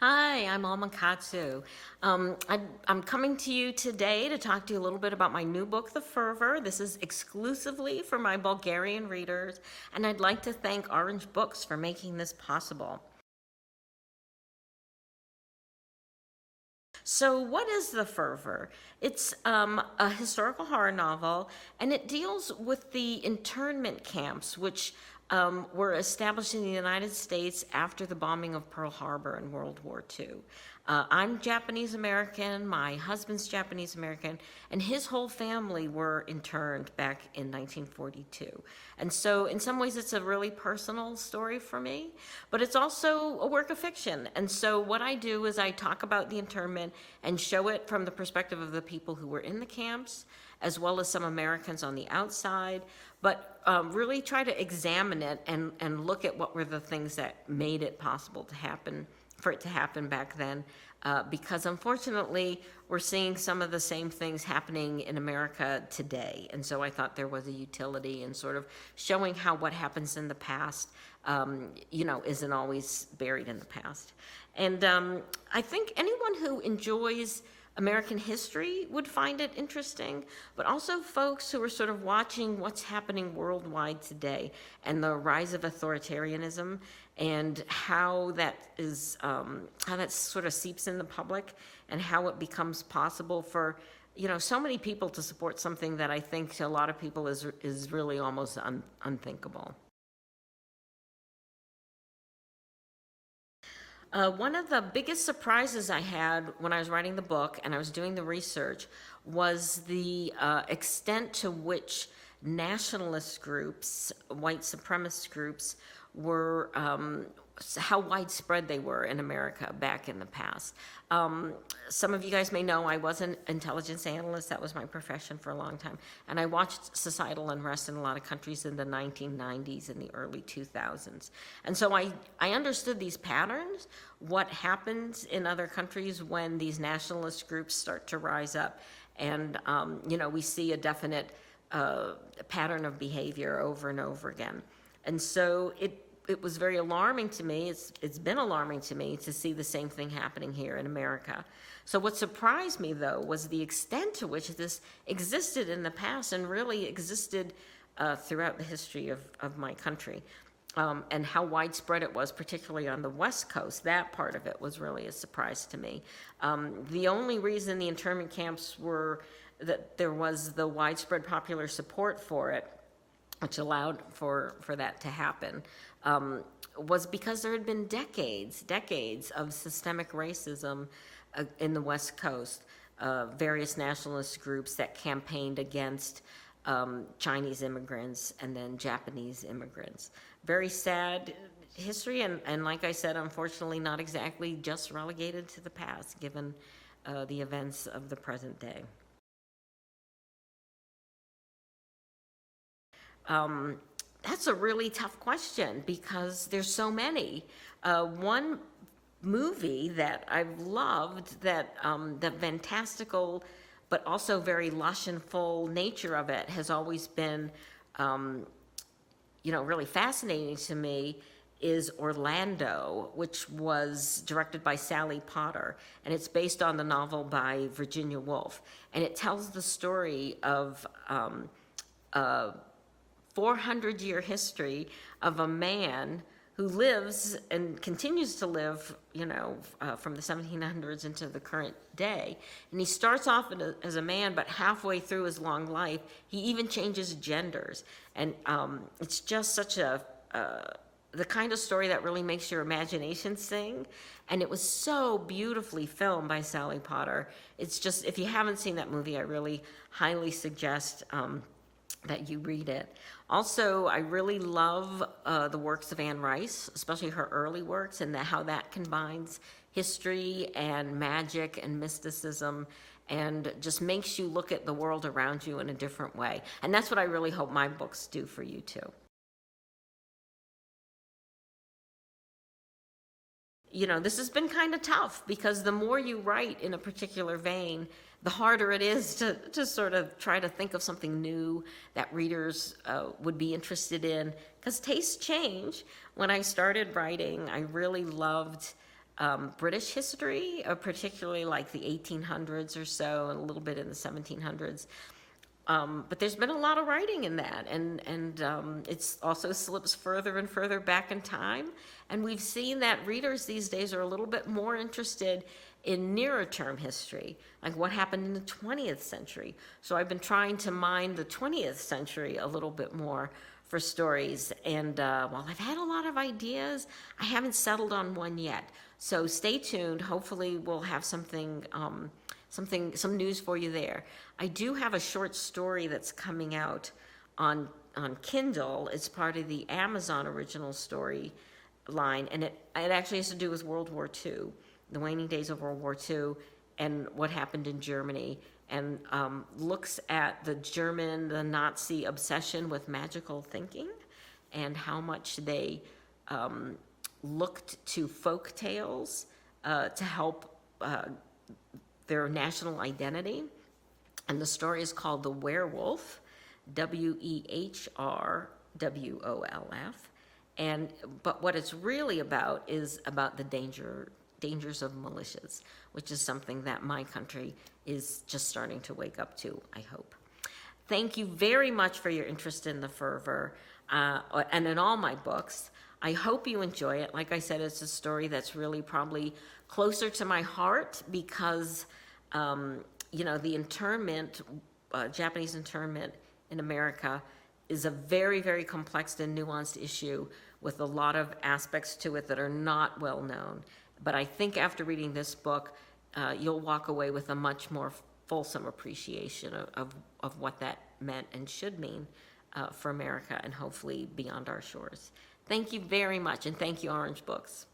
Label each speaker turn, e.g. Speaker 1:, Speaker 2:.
Speaker 1: Hi, I'm Alma Katsu. I'm coming to you today to talk to you a little bit about my new book, The Fervor. This is exclusively for my Bulgarian readers, and I'd like to thank Orange Books for making this possible. So what is The Fervor? It's a historical horror novel, and it deals with the internment camps, which were established in the United States after the bombing of Pearl Harbor in World War II. I'm Japanese American, my husband's Japanese American, and his whole family were interned back in 1942. And so in some ways it's a really personal story for me, but it's also a work of fiction. And so what I do is I talk about the internment and show it from the perspective of the people who were in the camps, as well as some Americans on the outside, but really try to examine it and look at what were the things that made it possible to happen, for it to happen back then, because unfortunately we're seeing some of the same things happening in America today. And so I thought there was a utility in sort of showing how what happens in the past, isn't always buried in the past. And I think anyone who enjoys American history would find it interesting, but also folks who are sort of watching what's happening worldwide today and the rise of authoritarianism and how that sort of seeps in the public and how it becomes possible for, so many people to support something that I think to a lot of people is really almost unthinkable. One of the biggest surprises I had when I was writing the book and I was doing the research was the extent to which nationalist groups, white supremacist groups, were, how widespread they were in America back in the past. Some of you guys may know I was an intelligence analyst. That was my profession for a long time. And I watched societal unrest in a lot of countries in the 1990s and the early 2000s. And so I understood these patterns, what happens in other countries when these nationalist groups start to rise up. And, we see a definite pattern of behavior over and over again. And so it was very alarming to me, it's been alarming to me to see the same thing happening here in America. So what surprised me, though, was the extent to which this existed in the past and really existed throughout the history of my country, and how widespread it was, particularly on the West Coast. That part of it was really a surprise to me. The only reason the internment camps were that there was the widespread popular support for it, which allowed for that to happen, was because there had been decades of systemic racism in the West Coast, various nationalist groups that campaigned against Chinese immigrants and then Japanese immigrants. Very sad history, and like I said, unfortunately not exactly just relegated to the past, given the events of the present day. That's a really tough question because there's so many. One movie that I've loved, that the fantastical but also very lush and full nature of it has always been, really fascinating to me, is Orlando, which was directed by Sally Potter, and it's based on the novel by Virginia Woolf, and it tells the story of 400-year history of a man who lives and continues to live, from the 1700s into the current day. And he starts off as a man, but halfway through his long life, he even changes genders. And it's just such the kind of story that really makes your imagination sing. And it was so beautifully filmed by Sally Potter. It's just, if you haven't seen that movie, I really highly suggest that you read it. Also, I really love the works of Anne Rice, especially her early works, and how that combines history and magic and mysticism and just makes you look at the world around you in a different way. And that's what I really hope my books do for you too. This has been kind of tough because the more you write in a particular vein, the harder it is to sort of try to think of something new that readers would be interested in, because tastes change. When I started writing, I really loved British history, particularly like the 1800s or so, and a little bit in the 1700s. But there's been a lot of writing in that, and it's also slips further and further back in time. And we've seen that readers these days are a little bit more interested in nearer term history, like what happened in the 20th century. So I've been trying to mine the 20th century a little bit more for stories. And while I've had a lot of ideas, I haven't settled on one yet. So stay tuned. Hopefully we'll have some news for you there. I do have a short story that's coming out on Kindle. It's part of the Amazon original story line, and it actually has to do with World War II, the waning days of World War II, and what happened in Germany, and looks at the Nazi obsession with magical thinking, and how much they looked to folk tales to help their national identity. And the story is called The Werewolf, Wehrwolf. But what it's really about is about the dangers of militias, which is something that my country is just starting to wake up to, I hope. Thank you very much for your interest in the fervor and in all my books. I hope you enjoy it. Like I said, it's a story that's really probably closer to my heart because, the internment, Japanese internment in America is a very, very complex and nuanced issue with a lot of aspects to it that are not well known. But I think after reading this book, you'll walk away with a much more fulsome appreciation of what that meant and should mean for America and hopefully beyond our shores. Thank you very much, and thank you, Orange Books.